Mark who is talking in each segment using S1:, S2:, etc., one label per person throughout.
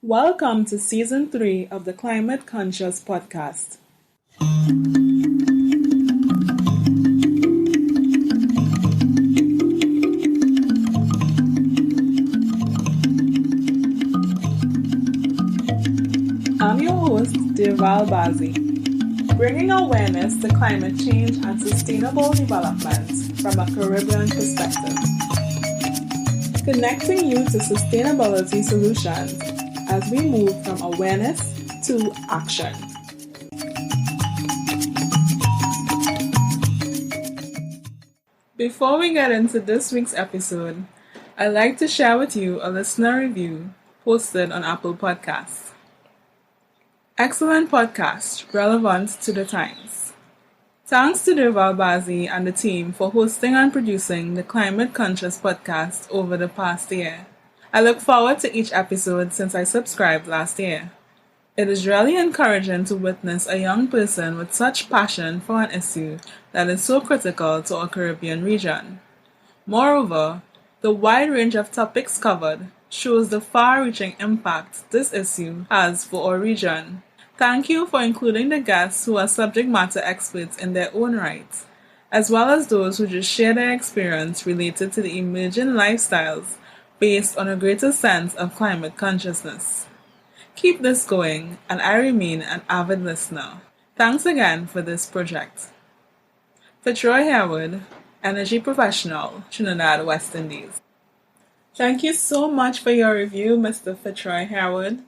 S1: Welcome to Season 3 of the Climate Conscious Podcast. I'm your host, Derval Barzey, bringing awareness to climate change and sustainable development from a Caribbean perspective. Connecting you to sustainability solutions as we move from awareness to action. Before we get into this week's episode, I'd like to share with you a listener review posted on Apple Podcasts. Excellent podcast, relevant to the times. Thanks to Derval Barzey and the team for hosting and producing the Climate Conscious Podcast over the past year. I look forward to each episode since I subscribed last year. It is really encouraging to witness a young person with such passion for an issue that is so critical to our Caribbean region. Moreover, the wide range of topics covered shows the far-reaching impact this issue has for our region. Thank you for including the guests who are subject matter experts in their own right, as well as those who just share their experience related to the emerging lifestyles based on a greater sense of climate consciousness. Keep this going, and I remain an avid listener. Thanks again for this project. Fitzroy Harewood, Energy Professional, Trinidad, West Indies. Thank you so much for your review, Mr. Fitzroy Harewood.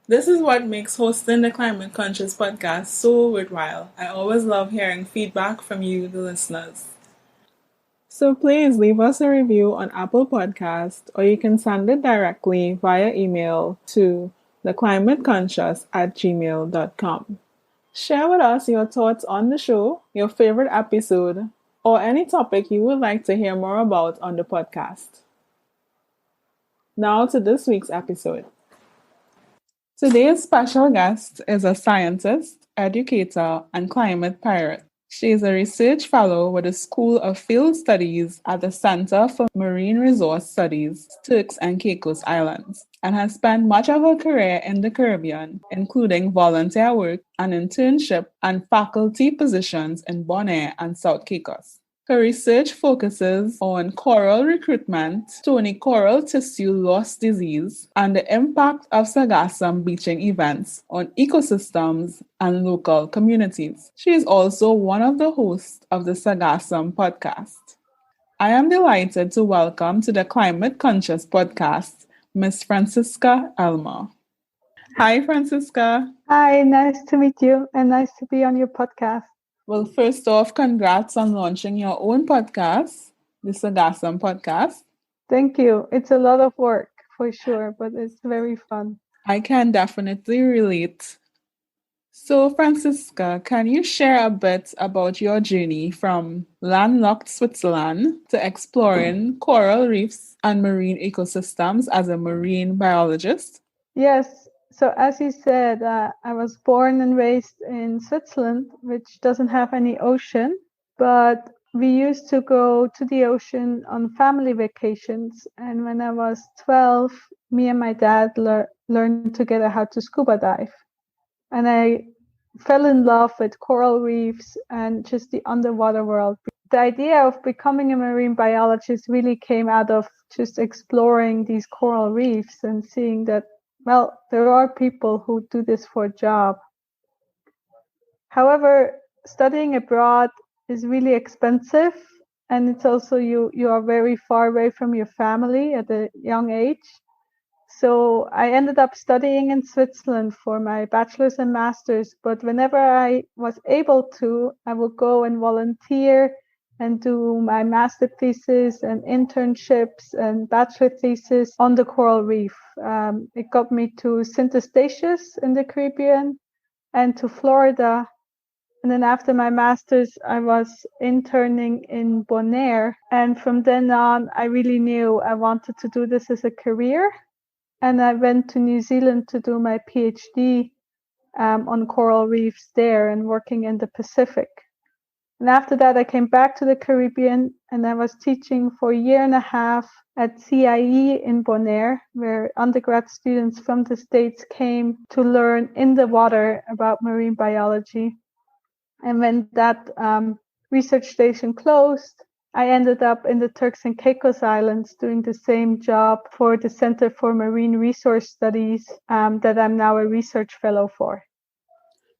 S1: This is what makes hosting the Climate Conscious Podcast so worthwhile. I always love hearing feedback from you, the listeners. So please leave us a review on Apple Podcast, or you can send it directly via email to theclimateconscious@gmail.com. Share with us your thoughts on the show, your favorite episode, or any topic you would like to hear more about on the podcast. Now to this week's episode. Today's special guest is a scientist, educator, and climate pirate. She is a research fellow with the School of Field Studies at the Center for Marine Resource Studies, Turks and Caicos Islands, and has spent much of her career in the Caribbean, including volunteer work, an internship, and faculty positions in Bonaire and South Caicos. Her research focuses on coral recruitment, stony coral tissue loss disease, and the impact of Sargassum bleaching events on ecosystems and local communities. She is also one of the hosts of the Sargassum podcast. I am delighted to welcome to the Climate Conscious Podcast, Ms. Franziska Elmer. Hi, Franziska.
S2: Hi, nice to meet you and nice to be on your podcast.
S1: Well, first off, congrats on launching your own podcast, the Sargassum podcast.
S2: Thank you. It's a lot of work for sure, but it's very fun.
S1: I can definitely relate. So, Franziska, can you share a bit about your journey from landlocked Switzerland to exploring coral reefs and marine ecosystems as a marine biologist?
S2: Yes. So as you said, I was born and raised in Switzerland, which doesn't have any ocean, but we used to go to the ocean on family vacations. And when I was 12, me and my dad learned together how to scuba dive. And I fell in love with coral reefs and just the underwater world. The idea of becoming a marine biologist really came out of just exploring these coral reefs and seeing that, well, there are people who do this for a job. However, studying abroad is really expensive, and it's also you are very far away from your family at a young age. So I ended up studying in Switzerland for my bachelor's and master's, but whenever I was able to, I would go and volunteer and do my master thesis and internships and bachelor thesis on the coral reef. It got me to St. Eustatius in the Caribbean and to Florida. And then after my master's, I was interning in Bonaire. And from then on, I really knew I wanted to do this as a career. And I went to New Zealand to do my PhD on coral reefs there and working in the Pacific. And after that, I came back to the Caribbean and I was teaching for a year and a half at CIE in Bonaire, where undergrad students from the States came to learn in the water about marine biology. And when that research station closed, I ended up in the Turks and Caicos Islands doing the same job for the Center for Marine Resource Studies that I'm now a research fellow for.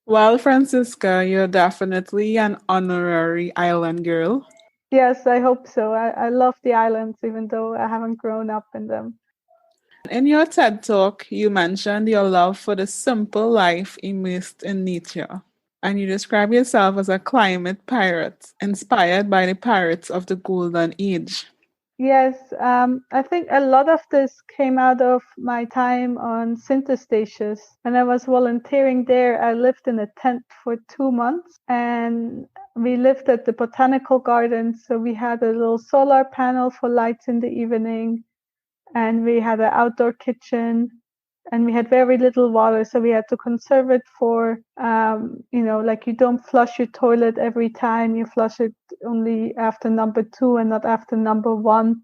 S1: Well, Franziska, you're definitely an honorary island girl.
S2: Yes, I hope so. I love the islands, even though I haven't grown up in them.
S1: In your TED Talk, you mentioned your love for the simple life immersed in nature, and you describe yourself as a climate pirate, inspired by the pirates of the Golden Age.
S2: Yes, I think a lot of this came out of my time on Synthestations. When I was volunteering there, I lived in a tent for 2 months and we lived at the botanical gardens. So we had a little solar panel for lights in the evening and we had an outdoor kitchen and we had very little water. So we had to conserve it for, like you don't flush your toilet every time, you flush it only after number 2 and not after number 1.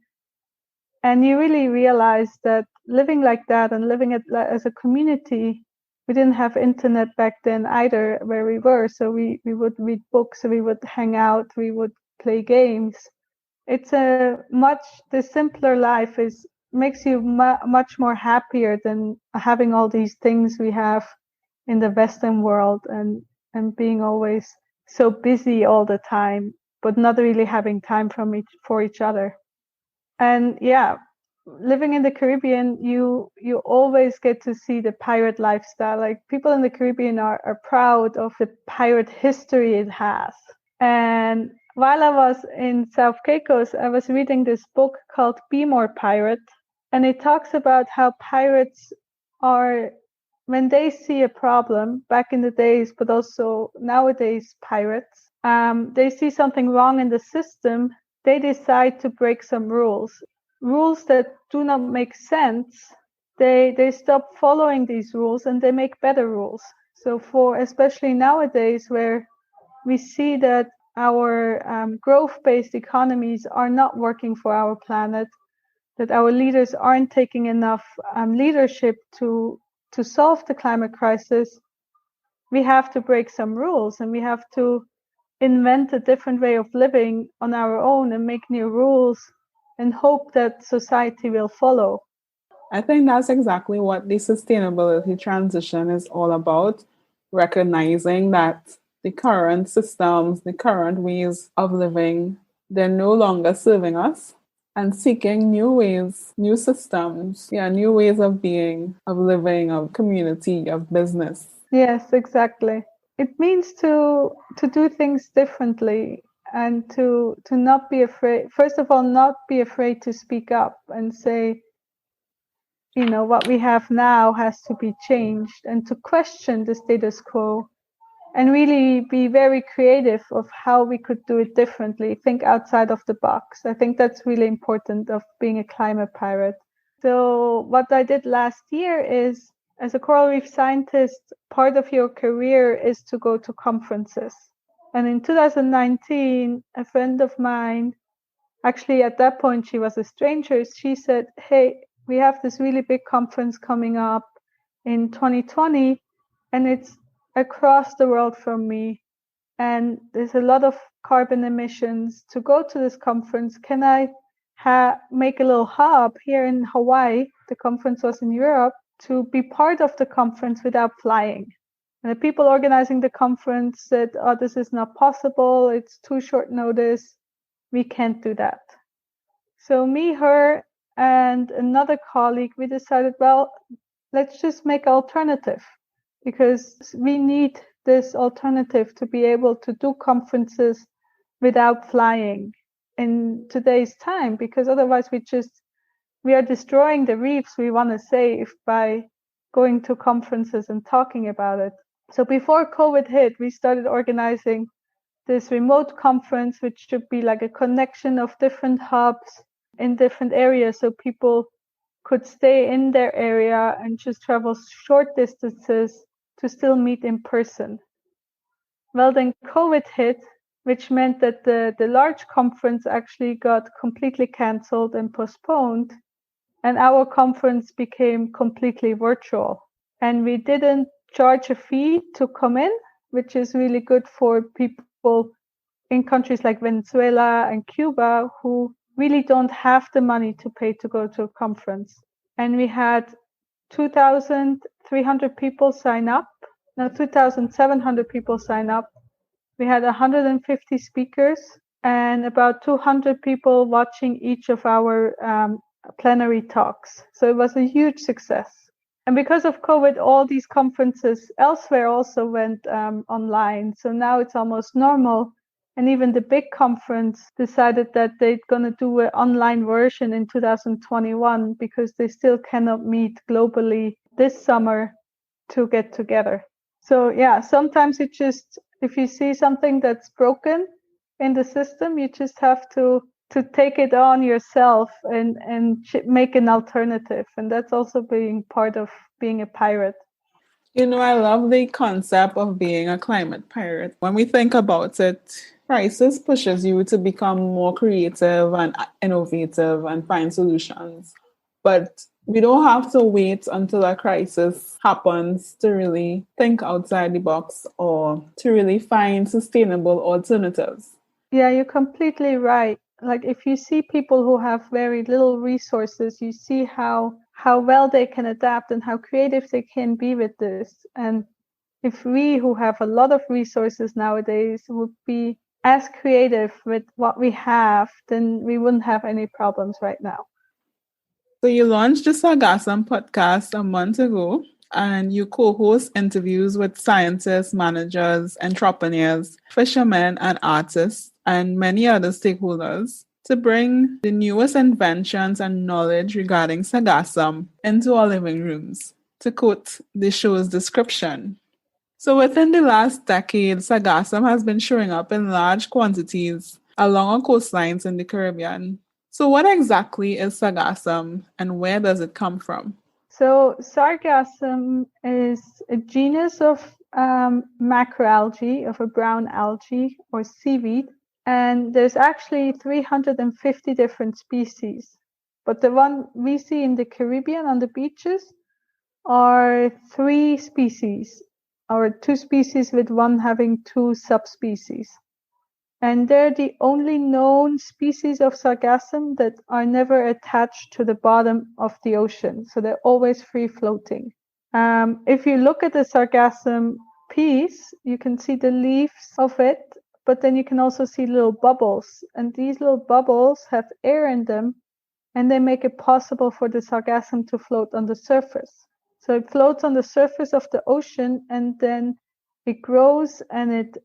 S2: And you really realize that living like that and living it as a community, we didn't have internet back then either where we were. So we would read books, we would hang out, we would play games. It's the simpler life makes you much more happier than having all these things we have in the Western world and being always so busy all the time, but not really having time for each other. And yeah, living in the Caribbean, you always get to see the pirate lifestyle. Like people in the Caribbean are proud of the pirate history it has. And while I was in South Caicos, I was reading this book called Be More Pirate. And it talks about how pirates are, when they see a problem back in the days, but also nowadays pirates, they see something wrong in the system, they decide to break some rules that do not make sense. They stop following these rules and they make better rules. So for especially nowadays where we see that our growth-based economies are not working for our planet, that our leaders aren't taking enough leadership to solve the climate crisis, we have to break some rules and we have to invent a different way of living on our own and make new rules and hope that society will follow.
S1: I think that's exactly what the sustainability transition is all about, recognizing that the current systems, the current ways of living, they're no longer serving us and seeking new ways, new systems, new ways of being, of living, of community, of business.
S2: Yes, exactly. It means to do things differently and to not be afraid. First of all, not be afraid to speak up and say, what we have now has to be changed, and to question the status quo and really be very creative of how we could do it differently, think outside of the box. I think that's really important of being a climate pirate. So what I did last year is, as a coral reef scientist, part of your career is to go to conferences. And in 2019, a friend of mine, actually at that point she was a stranger, she said, hey, we have this really big conference coming up in 2020 and it's across the world from me and there's a lot of carbon emissions. To go to this conference, can I make a little hub here in Hawaii? The conference was in Europe, to be part of the conference without flying. And the people organizing the conference said, oh, this is not possible, it's too short notice, we can't do that. So me, her, and another colleague, we decided, well, let's just make an alternative, because we need this alternative to be able to do conferences without flying in today's time, because otherwise we are destroying the reefs we want to save by going to conferences and talking about it. So before COVID hit, we started organizing this remote conference, which should be like a connection of different hubs in different areas, so people could stay in their area and just travel short distances to still meet in person. Well, then COVID hit which meant that the large conference actually got completely cancelled and postponed. And our conference became completely virtual. And we didn't charge a fee to come in, which is really good for people in countries like Venezuela and Cuba who really don't have the money to pay to go to a conference. And we had 2,300 people sign up. No, 2,700 people sign up. We had 150 speakers and about 200 people watching each of our plenary talks. So it was a huge success. And because of COVID, all these conferences elsewhere also went online. So now it's almost normal. And even the big conference decided that they're going to do an online version in 2021 because they still cannot meet globally this summer to get together. So yeah, sometimes it just, if you see something that's broken in the system, you just have to take it on yourself and make an alternative. And that's also being part of being a pirate.
S1: You know, I love the concept of being a climate pirate. When we think about it, crisis pushes you to become more creative and innovative and find solutions. But we don't have to wait until a crisis happens to really think outside the box or to really find sustainable alternatives.
S2: Yeah, you're completely right. Like if you see people who have very little resources, you see how well they can adapt and how creative they can be with this. And if we who have a lot of resources nowadays would be as creative with what we have, then we wouldn't have any problems right now.
S1: So you launched the Sargassum podcast a month ago, and you co-host interviews with scientists, managers, entrepreneurs, fishermen, and artists, and many other stakeholders to bring the newest inventions and knowledge regarding Sargassum into our living rooms, to quote the show's description. So within the last decade, sargassum has been showing up in large quantities along our coastlines in the Caribbean. So what exactly is sargassum and where does it come from?
S2: So sargassum is a genus of macroalgae, of a brown algae or seaweed. And there's actually 350 different species. But the one we see in the Caribbean on the beaches are 3 species, or 2 species with one having 2 subspecies. And they're the only known species of sargassum that are never attached to the bottom of the ocean. So they're always free floating. If you look at the sargassum piece, you can see the leaves of it, but then you can also see little bubbles. And these little bubbles have air in them, and they make it possible for the sargassum to float on the surface. So it floats on the surface of the ocean, and then it grows and it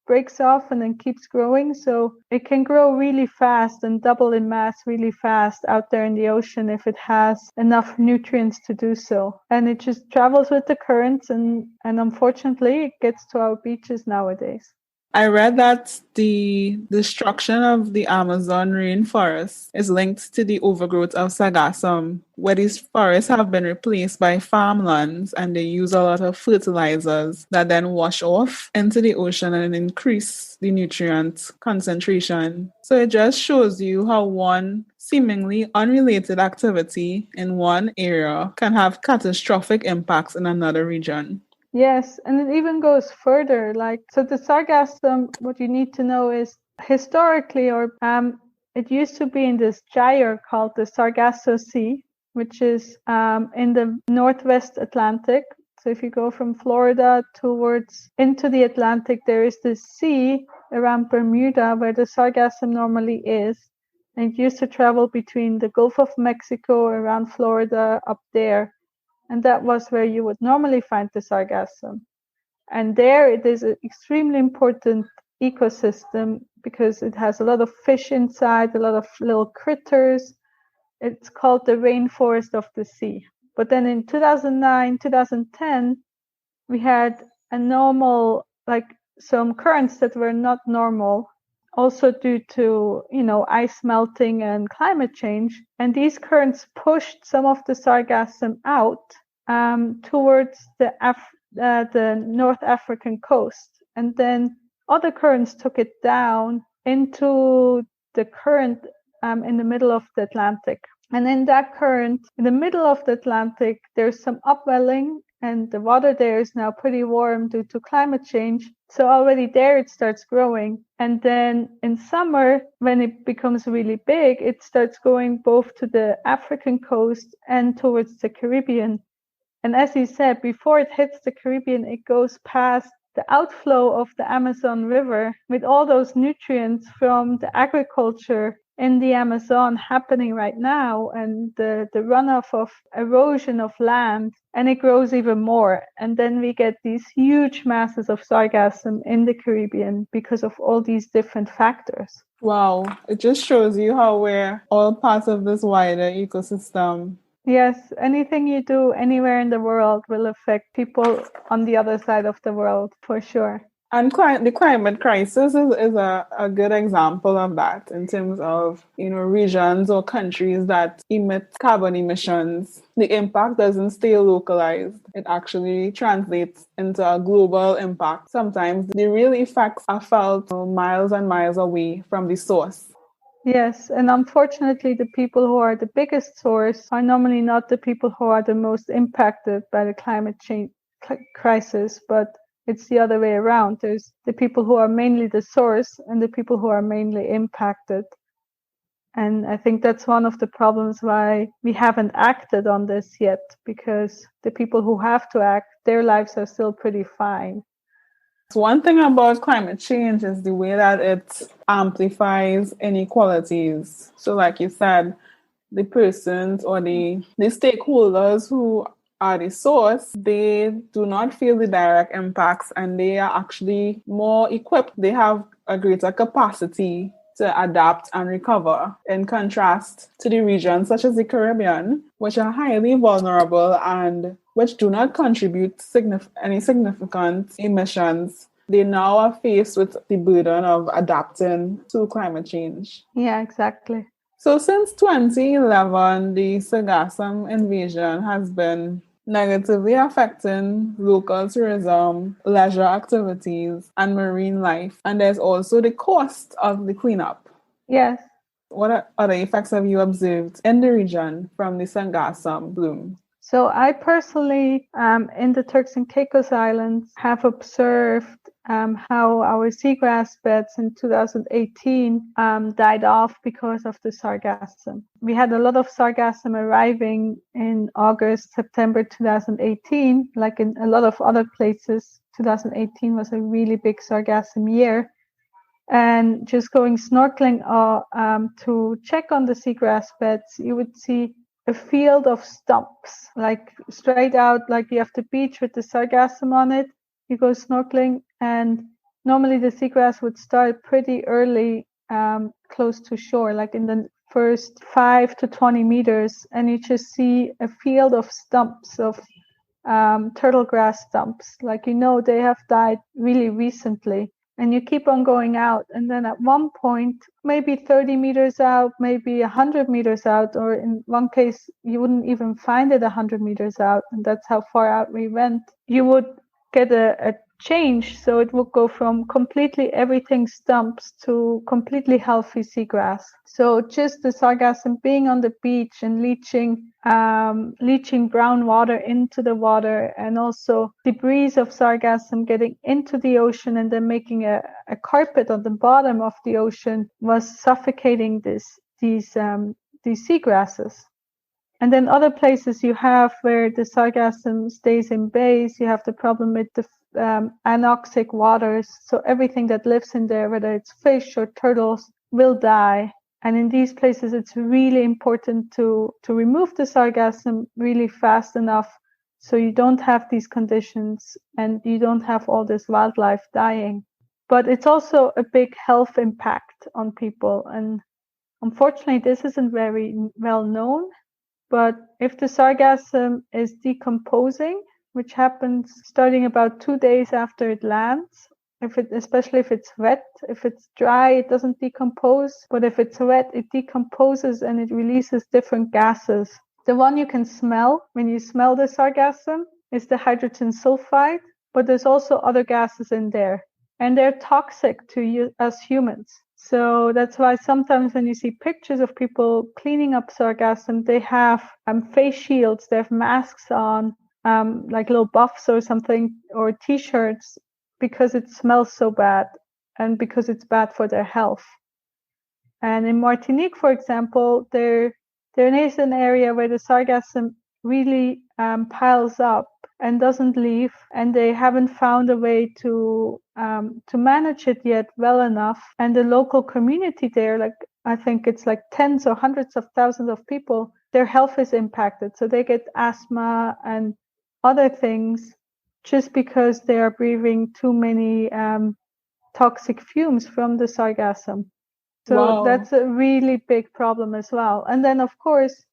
S2: breaks off and then keeps growing. So it can grow really fast and double in mass really fast out there in the ocean if it has enough nutrients to do so. And it just travels with the currents, and unfortunately it gets to our beaches nowadays.
S1: I read that the destruction of the Amazon rainforest is linked to the overgrowth of sargassum, where these forests have been replaced by farmlands and they use a lot of fertilizers that then wash off into the ocean and increase the nutrient concentration. So it just shows you how one seemingly unrelated activity in one area can have catastrophic impacts in another region.
S2: Yes, and it even goes further. So the sargassum, what you need to know is historically, it used to be in this gyre called the Sargasso Sea, which is in the Northwest Atlantic. So if you go from Florida towards into the Atlantic, there is this sea around Bermuda where the sargassum normally is. And it used to travel between the Gulf of Mexico, around Florida, up there. And that was where you would normally find the sargassum. And there it is an extremely important ecosystem because it has a lot of fish inside, a lot of little critters. It's called the rainforest of the sea. But then in 2009, 2010, we had some currents that were not normal, also due to, ice melting and climate change. And these currents pushed some of the sargassum out towards the North African coast. And then other currents took it down into the current in the middle of the Atlantic. And in that current, in the middle of the Atlantic, there's some upwelling, and the water there is now pretty warm due to climate change. So already there it starts growing. And then in summer, when it becomes really big, it starts going both to the African coast and towards the Caribbean. And as you said, before it hits the Caribbean, it goes past the outflow of the Amazon River with all those nutrients from the agriculture in the Amazon happening right now, and the runoff of erosion of land, and it grows even more. And then we get these huge masses of sargassum in the Caribbean because of all these different factors.
S1: Wow, it just shows you how we're all part of this wider ecosystem.
S2: Yes, anything you do anywhere in the world will affect people on the other side of the world, for sure.
S1: And the climate crisis is a good example of that in terms of, regions or countries that emit carbon emissions. The impact doesn't stay localized. It actually translates into a global impact. Sometimes the real effects are felt miles and miles away from the source.
S2: Yes, and unfortunately, the people who are the biggest source are normally not the people who are the most impacted by the climate change crisis, but it's the other way around. There's the people who are mainly the source and the people who are mainly impacted. And I think that's one of the problems why we haven't acted on this yet, because the people who have to act, their lives are still pretty fine.
S1: One thing about climate change is the way that it amplifies inequalities. So like you said, the persons or the stakeholders who are the source, they do not feel the direct impacts, and they are actually more equipped. They have a greater capacity to adapt and recover, in contrast to the regions such as the Caribbean, which are highly vulnerable and which do not contribute any significant emissions. They now are faced with the burden of adapting to climate change.
S2: Yeah, exactly.
S1: So since 2011, the Sargassum invasion has been negatively affecting local tourism, leisure activities, and marine life. And there's also the cost of the cleanup.
S2: Yes.
S1: What other effects have you observed in the region from the Sargassum bloom?
S2: So I personally, in the Turks and Caicos Islands, have observed how our seagrass beds in 2018 died off because of the sargassum. We had a lot of sargassum arriving in August, September 2018, like in a lot of other places. 2018 was a really big sargassum year. And just going snorkeling to check on the seagrass beds, you would see a field of stumps, like straight out, like you have the beach with the sargassum on it. You go snorkeling, and normally the seagrass would start pretty early, close to shore, like in the first 5 to 20 meters, and you just see a field of stumps, of turtle grass stumps. Like, they have died really recently. And you keep on going out, and then at one point, maybe 30 meters out, maybe 100 meters out, or in one case, you wouldn't even find it 100 meters out, and that's how far out we went. You would get a change, so it would go from completely everything stumps to completely healthy seagrass. So just the sargassum being on the beach and leaching brown water into the water, and also debris of sargassum getting into the ocean and then making a carpet on the bottom of the ocean, was suffocating these seagrasses. And then other places you have where the sargassum stays in bays, you have the problem with the anoxic waters. So everything that lives in there, whether it's fish or turtles, will die. And in these places, it's really important to remove the sargassum really fast enough so you don't have these conditions and you don't have all this wildlife dying. But it's also a big health impact on people. And unfortunately, this isn't very well known. But if the sargassum is decomposing, which happens starting about 2 days after it lands, especially if it's wet, if it's dry, it doesn't decompose. But if it's wet, it decomposes and it releases different gases. The one you can smell when you smell the sargassum is the hydrogen sulfide, but there's also other gases in there. and they're toxic to you as humans. So that's why sometimes when you see pictures of people cleaning up sargassum, they have face shields, they have masks on, like little buffs or something, or t-shirts, because it smells so bad and because it's bad for their health. And in Martinique, for example, there is an area where the sargassum really piles up and doesn't leave, and they haven't found a way to manage it yet well enough. And the local community there, like I think it's like tens or hundreds of thousands of people, their health is impacted. So they get asthma and other things just because they are breathing too many toxic fumes from the sargassum. So
S1: Wow.
S2: that's a really big problem as well. And then, of course,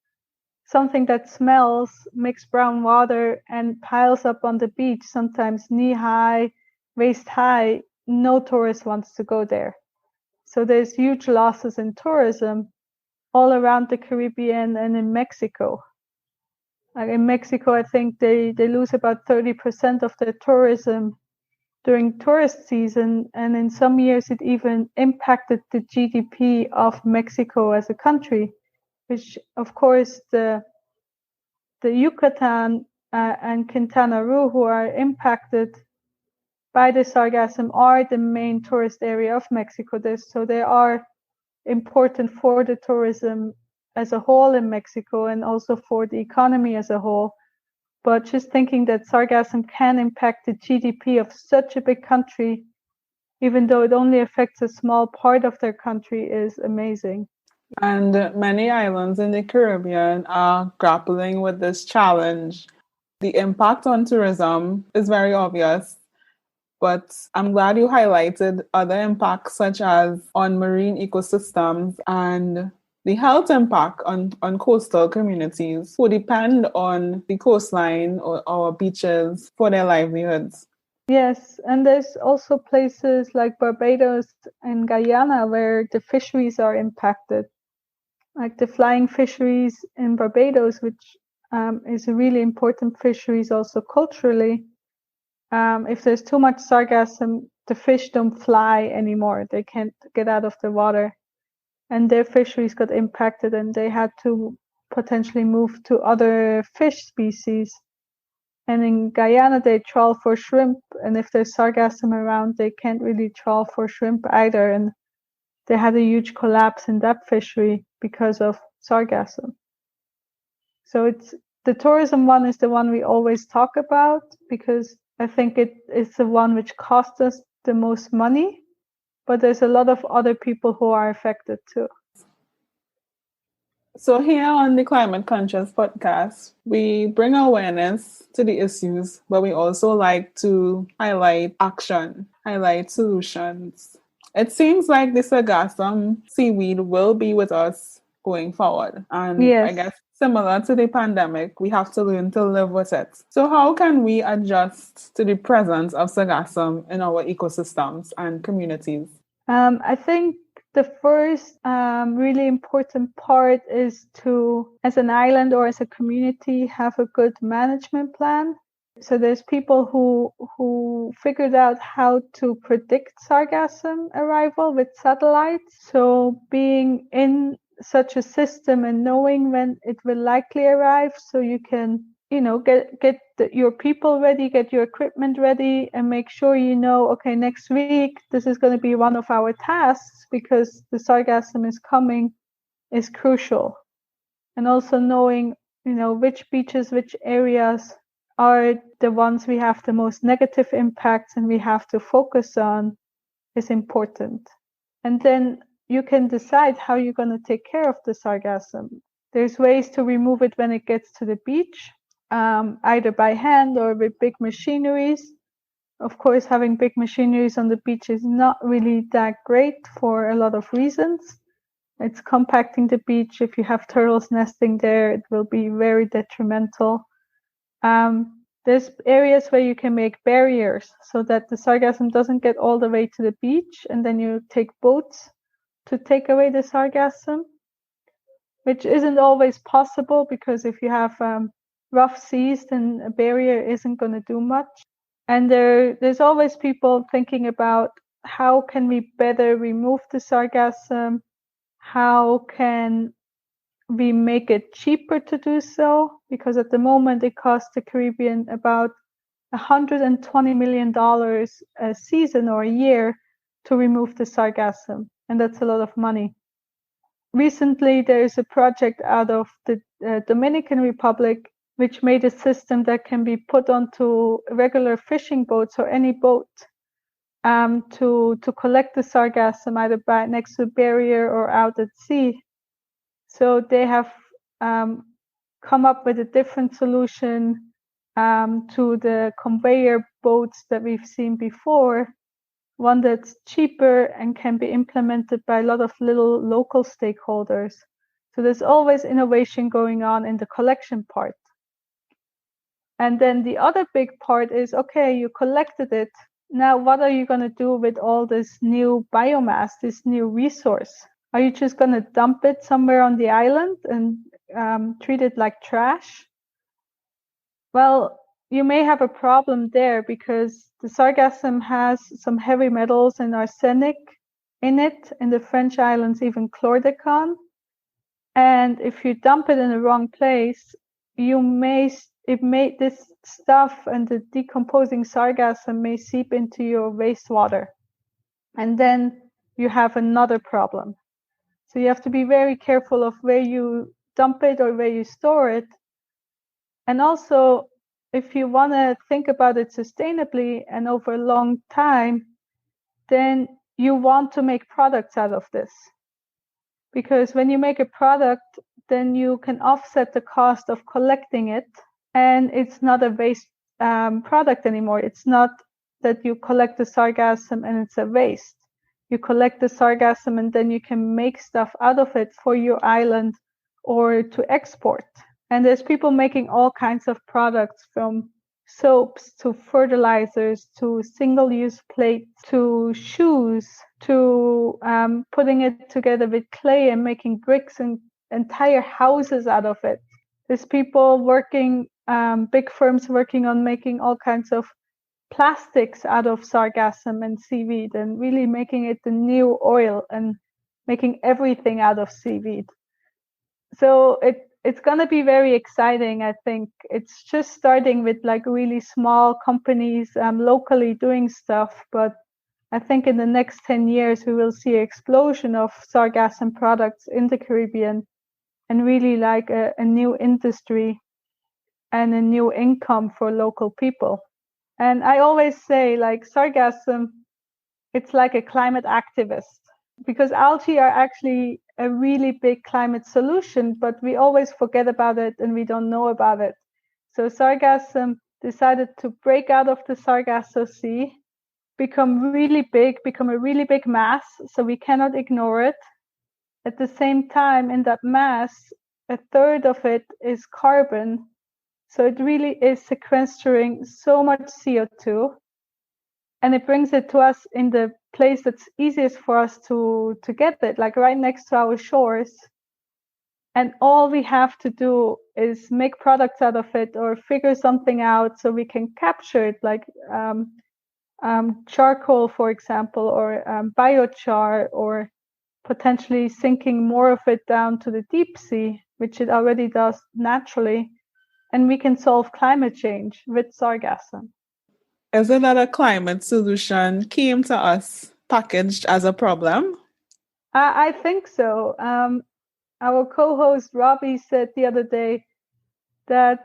S2: something that smells, mixed brown water, and piles up on the beach, sometimes knee high, waist high, no tourist wants to go there. So there's huge losses in tourism all around the Caribbean and in Mexico. In Mexico, I think they lose about 30% of their tourism during tourist season, and in some years it even impacted the GDP of Mexico as a country, which of course the Yucatan and Quintana Roo, who are impacted by the sargassum, are the main tourist area of Mexico. So they are important for the tourism as a whole in Mexico and also for the economy as a whole. But just thinking that sargassum can impact the GDP of such a big country, even though it only affects a small part of their country, is amazing.
S1: And many islands in the Caribbean are grappling with this challenge. The impact on tourism is very obvious, but I'm glad you highlighted other impacts such as on marine ecosystems and the health impact on coastal communities who depend on the coastline or our beaches for their livelihoods.
S2: Yes, and there's also places like Barbados and Guyana where the fisheries are impacted. Like the flying fisheries in Barbados, which is a really important fisheries also culturally. If there's too much sargassum, the fish don't fly anymore. They can't get out of the water. And their fisheries got impacted and they had to potentially move to other fish species. And in Guyana, they trawl for shrimp. And if there's sargassum around, they can't really trawl for shrimp either. And they had a huge collapse in that fishery because of sargassum. So it's the tourism one is the one we always talk about because I think it is the one which costs us the most money, but there's a lot of other people who are affected too.
S1: So here on the Climate Conscious podcast, we bring awareness to the issues, but we also like to highlight action, highlight solutions. It seems like the sargassum seaweed will be with us going forward. And
S2: Yes.
S1: I guess similar to the pandemic, we have to learn to live with it. So how can we adjust to the presence of sargassum in our ecosystems and communities?
S2: I think the first really important part is to, as an island or as a community, have a good management plan. So there's people who figured out how to predict sargassum arrival with satellites. So being in such a system and knowing when it will likely arrive, so you can get your people ready, get your equipment ready, and make sure okay, next week this is going to be one of our tasks because the sargassum is coming is crucial. And also knowing which beaches, which areas are the ones we have the most negative impacts and we have to focus on is important. And then you can decide how you're going to take care of the sargassum. There's ways to remove it when it gets to the beach, either by hand or with big machineries. Of course, having big machineries on the beach is not really that great for a lot of reasons. It's compacting the beach. If you have turtles nesting there, it will be very detrimental. There's areas where you can make barriers so that the sargassum doesn't get all the way to the beach, and then you take boats to take away the sargassum, which isn't always possible because if you have rough seas, then a barrier isn't going to do much. And there's always people thinking about how can we better remove the sargassum? How can we make it cheaper to do so? Because at the moment it costs the Caribbean about $120 million a season or a year to remove the sargassum. And that's a lot of money. Recently, there is a project out of the Dominican Republic which made a system that can be put onto regular fishing boats or any boat to collect the sargassum either by next to a barrier or out at sea. So they have come up with a different solution to the conveyor boats that we've seen before, one that's cheaper and can be implemented by a lot of little local stakeholders. So there's always innovation going on in the collection part. And then the other big part is, okay, you collected it. Now, what are you going to do with all this new biomass, this new resource? Are you just going to dump it somewhere on the island and treat it like trash? Well, you may have a problem there because the sargassum has some heavy metals and arsenic in it, in the French islands, even chlordecone. And if you dump it in the wrong place, this stuff and the decomposing sargassum may seep into your wastewater. And then you have another problem. So you have to be very careful of where you dump it or where you store it. And also, if you want to think about it sustainably and over a long time, then you want to make products out of this. Because when you make a product, then you can offset the cost of collecting it, and it's not a waste product anymore. It's not that you collect the sargassum and it's a waste. You collect the sargassum and then you can make stuff out of it for your island or to export. And there's people making all kinds of products, from soaps to fertilizers to single-use plates to shoes to putting it together with clay and making bricks and entire houses out of it. There's people working, big firms working on making all kinds of plastics out of sargassum and seaweed and really making it the new oil and making everything out of seaweed. So it's going to be very exciting, I think. It's just starting with like really small companies locally doing stuff, but I think in the next 10 years we will see an explosion of sargassum products in the Caribbean and really like a new industry and a new income for local people. And I always say, like, sargassum, it's like a climate activist, because algae are actually a really big climate solution, but we always forget about it and we don't know about it. So sargassum decided to break out of the Sargasso Sea, become a really big mass, so we cannot ignore it. At the same time, in that mass, a third of it is carbon. So it really is sequestering so much CO2, and it brings it to us in the place that's easiest for us to get it, like right next to our shores. And all we have to do is make products out of it or figure something out so we can capture it, like charcoal, for example, or biochar, or potentially sinking more of it down to the deep sea, which it already does naturally. And we can solve climate change with sargassum.
S1: Is it that a climate solution came to us packaged as a problem?
S2: I think so. Our co-host Robbie said the other day that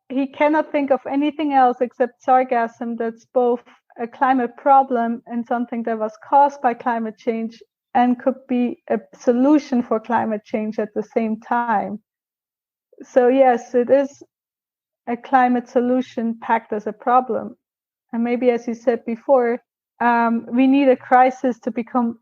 S2: he cannot think of anything else except sargassum that's both a climate problem and something that was caused by climate change and could be a solution for climate change at the same time. So yes, it is a climate solution packed as a problem. And maybe, as you said before, we need a crisis to become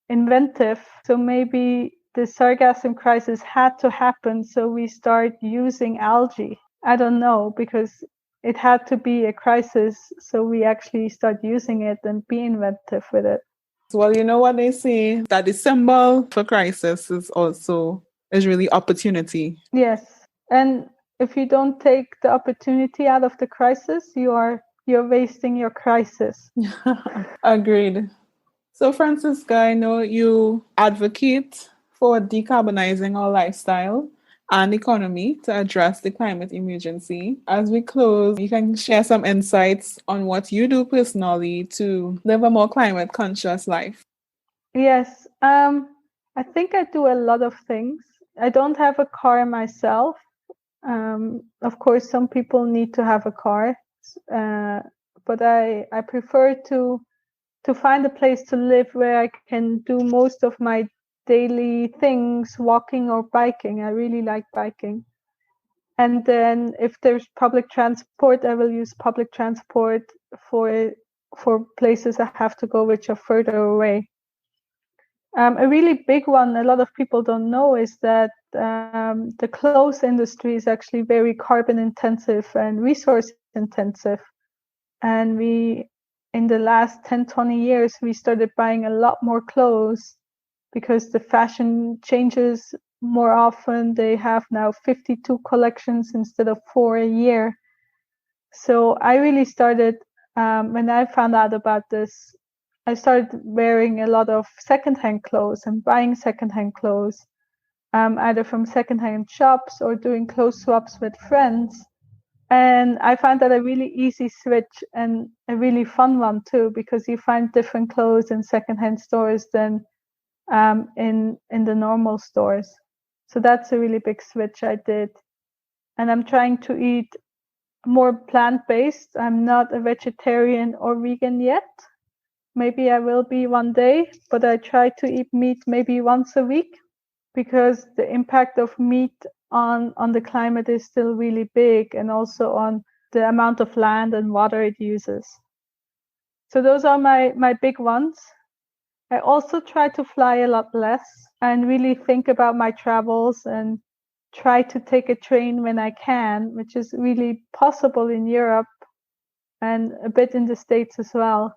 S2: inventive. So maybe the sargassum crisis had to happen so we start using algae. I don't know, because it had to be a crisis so we actually start using it and be inventive with it.
S1: Well, you know what they say, that the symbol for crisis is really opportunity.
S2: Yes. And if you don't take the opportunity out of the crisis, you are you're wasting your crisis.
S1: Agreed. So, Franziska, I know you advocate for decarbonizing our lifestyle and economy to address the climate emergency. As we close, you can share some insights on what you do personally to live a more climate conscious life.
S2: Yes, I think I do a lot of things. I don't have a car myself. Of course, some people need to have a car, but I prefer to find a place to live where I can do most of my daily things, walking or biking. I really like biking. And then if there's public transport, I will use public transport for for places I have to go which are further away. A really big one a lot of people don't know is that the clothes industry is actually very carbon intensive and resource intensive. And we, in the last 10, 20 years, we started buying a lot more clothes because the fashion changes more often. They have now 52 collections instead of 4 a year. So I really started, when I found out about this, I started wearing a lot of secondhand clothes and buying secondhand clothes, either from secondhand shops or doing clothes swaps with friends. And I find that a really easy switch and a really fun one too, because you find different clothes in secondhand stores than in the normal stores. So that's a really big switch I did. And I'm trying to eat more plant-based. I'm not a vegetarian or vegan yet. Maybe I will be one day, but I try to eat meat maybe once a week because the impact of meat on the climate is still really big, and also on the amount of land and water it uses. So those are my big ones. I also try to fly a lot less and really think about my travels and try to take a train when I can, which is really possible in Europe and a bit in the States as well.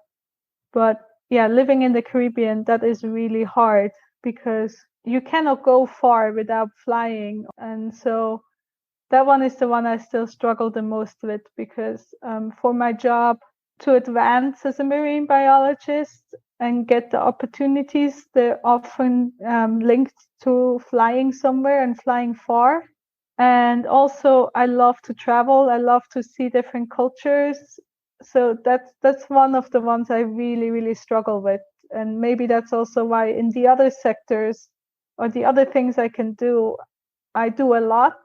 S2: But yeah, living in the Caribbean, that is really hard because you cannot go far without flying. And so that one is the one I still struggle the most with because for my job to advance as a marine biologist and get the opportunities, they're often linked to flying somewhere and flying far. And also I love to travel. I love to see different cultures. So that's one of the ones I really, really struggle with. And maybe that's also why in the other sectors or the other things I can do, I do a lot.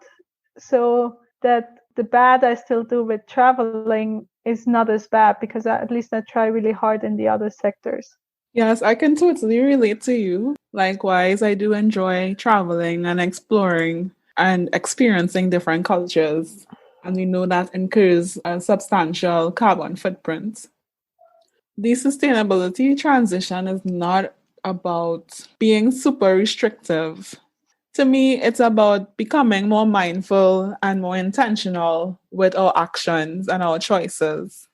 S2: So that the bad I still do with traveling is not as bad because at least I try really hard in the other sectors.
S1: Yes, I can totally relate to you. Likewise, I do enjoy traveling and exploring and experiencing different cultures. And we know that incurs a substantial carbon footprint. The sustainability transition is not about being super restrictive. To me, it's about becoming more mindful and more intentional with our actions and our choices.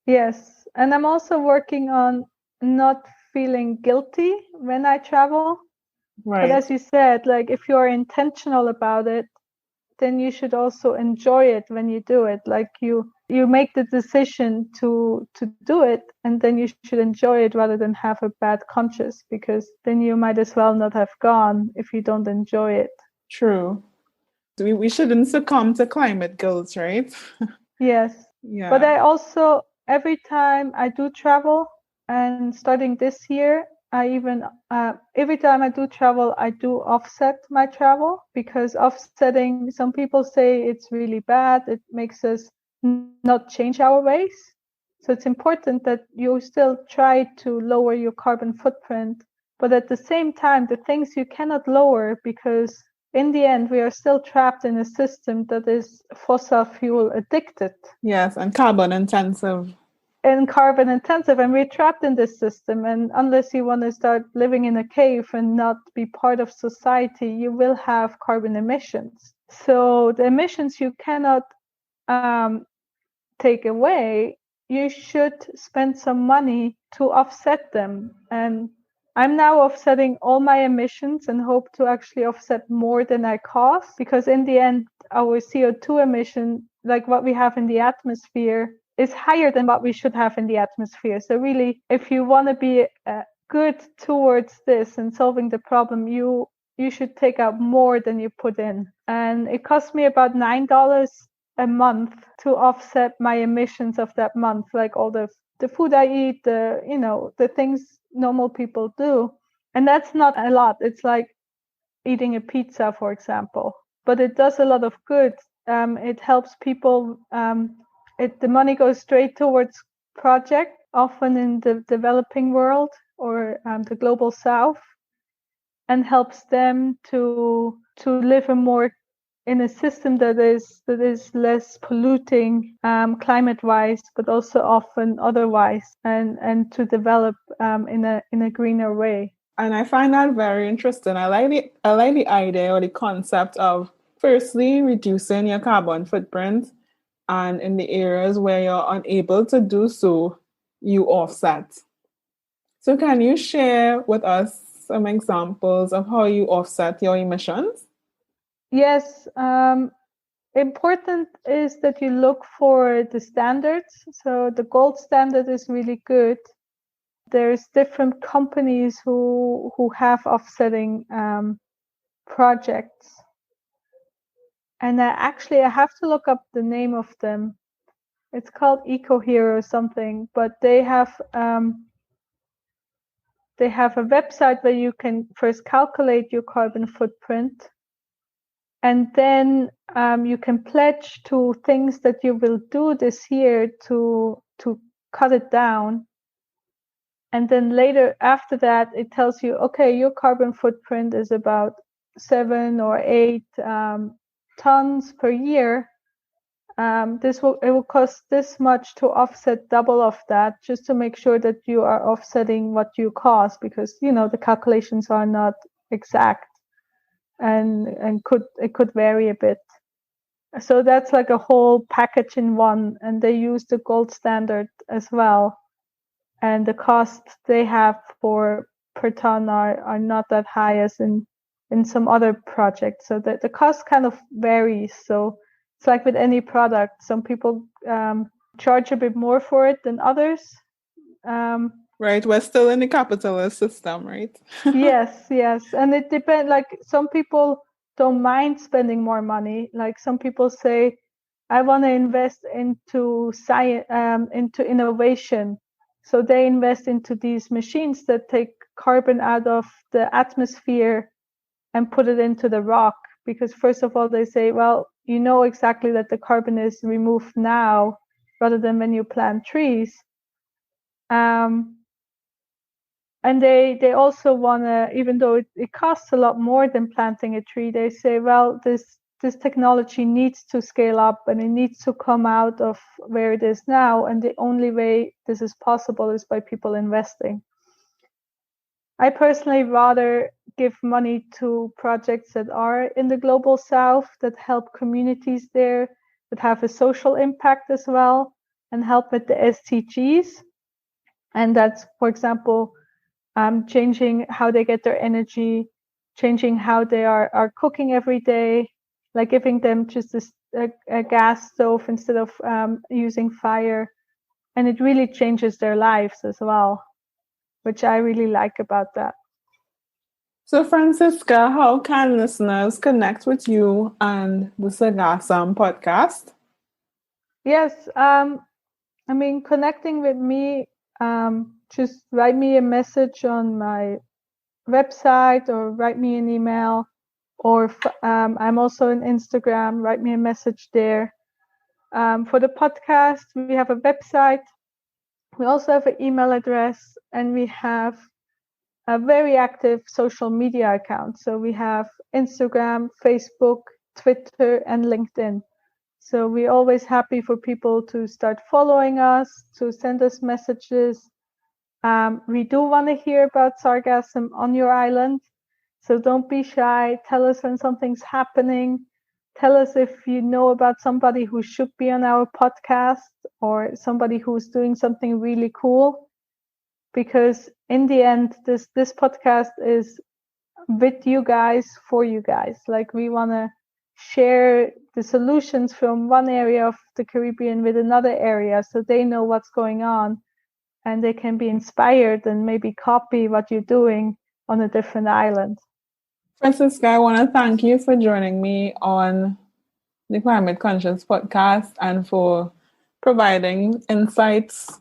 S2: Yes. And I'm also working on not feeling guilty when I travel. But
S1: Right.
S2: as you said, like if you're intentional about it, then you should also enjoy it when you do it. Like you make the decision to do it, and then you should enjoy it rather than have a bad conscience, because then you might as well not have gone if you don't enjoy it.
S1: True. We shouldn't succumb to climate guilt, right?
S2: Yes. But
S1: Yeah.
S2: I also, every time I do travel, and starting this year, I even, every time I do travel, I do offset my travel, because offsetting, some people say it's really bad. It makes us not change our ways. So it's important that you still try to lower your carbon footprint, but at the same time, the things you cannot lower, because in the end, we are still trapped in a system that is fossil fuel addicted
S1: Yes, and carbon intensive.
S2: and carbon intensive, and we're trapped in this system. And unless you want to start living in a cave and not be part of society, you will have carbon emissions. So the emissions you cannot take away, you should spend some money to offset them. And I'm now offsetting all my emissions and hope to actually offset more than I cost, because in the end, our CO2 emission, like what we have in the atmosphere, is higher than what we should have in the atmosphere. So really, if you want to be good towards this and solving the problem, you should take out more than you put in. And it cost me about $9 a month to offset my emissions of that month, like all the food I eat, the things normal people do. And that's not a lot. It's like eating a pizza, for example, but it does a lot of good. It helps people. The money goes straight towards projects, often in the developing world or the global south, and helps them to live in a system that is less polluting climate-wise, but also often otherwise, and to develop in a greener way.
S1: And I find that very interesting. I like the idea or the concept of firstly reducing your carbon footprint, and in the areas where you're unable to do so, you offset. So can you share with us some examples of how you offset your emissions?
S2: Yes. Important is that you look for the standards. So the gold standard is really good. There's different companies who have offsetting projects. And actually, I have to look up the name of them. It's called EcoHero or something, but they have a website where you can first calculate your carbon footprint, and then you can pledge to things that you will do this year to cut it down. And then later after that, it tells you, okay, your carbon footprint is about 7 or 8 tons per year. It will cost this much to offset double of that, just to make sure that you are offsetting what you cost, because the calculations are not exact and it could vary a bit. So that's like a whole package in one, and they use the gold standard as well. And the costs they have per ton are not that high as in some other projects. So the cost kind of varies. So it's like with any product, some people charge a bit more for it than others.
S1: Right, we're still in the capitalist system, right?
S2: Yes, and it depends. Like some people don't mind spending more money. Like some people say, I want to invest into science, into innovation. So they invest into these machines that take carbon out of the atmosphere and put it into the rock. Because first of all, they say, well, you know exactly that the carbon is removed now rather than when you plant trees. And they also want to, even though it costs a lot more than planting a tree, they say, well, this technology needs to scale up and it needs to come out of where it is now. And the only way this is possible is by people investing. I personally rather give money to projects that are in the global south, that help communities there, that have a social impact as well, and help with the SDGs. And that's, for example, changing how they get their energy, changing how they are cooking every day, like giving them just a gas stove instead of using fire. And it really changes their lives as well, which I really like about that.
S1: So Franziska, how can listeners connect with you and the Sargassum podcast?
S2: Yes, connecting with me, just write me a message on my website or write me an email, or I'm also on Instagram, write me a message there. For the podcast, we have a website, we also have an email address, and we have a very active social media account. So we have Instagram, Facebook, Twitter, and LinkedIn. So we're always happy for people to start following us, to send us messages. We do want to hear about sargassum on your island. So don't be shy. Tell us when something's happening. Tell us if you know about somebody who should be on our podcast or somebody who's doing something really cool. Because in the end, this podcast is with you guys, for you guys. Like we want to share the solutions from one area of the Caribbean with another area, so they know what's going on and they can be inspired and maybe copy what you're doing on a different island.
S1: Franziska, I want to thank you for joining me on the Climate Conscious podcast and for providing insights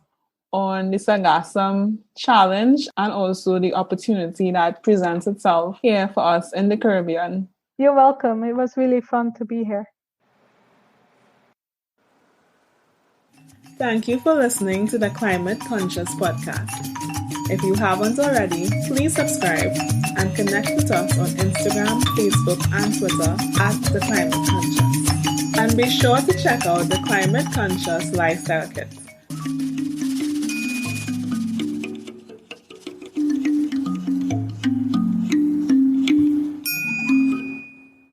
S1: on the Sargassum challenge and also the opportunity that presents itself here for us in the Caribbean.
S2: You're welcome. It was really fun to be here.
S1: Thank you for listening to the Climate Conscious podcast. If you haven't already, please subscribe and connect with us on Instagram, Facebook, and Twitter at The Climate Conscious. And be sure to check out the Climate Conscious Lifestyle Kit.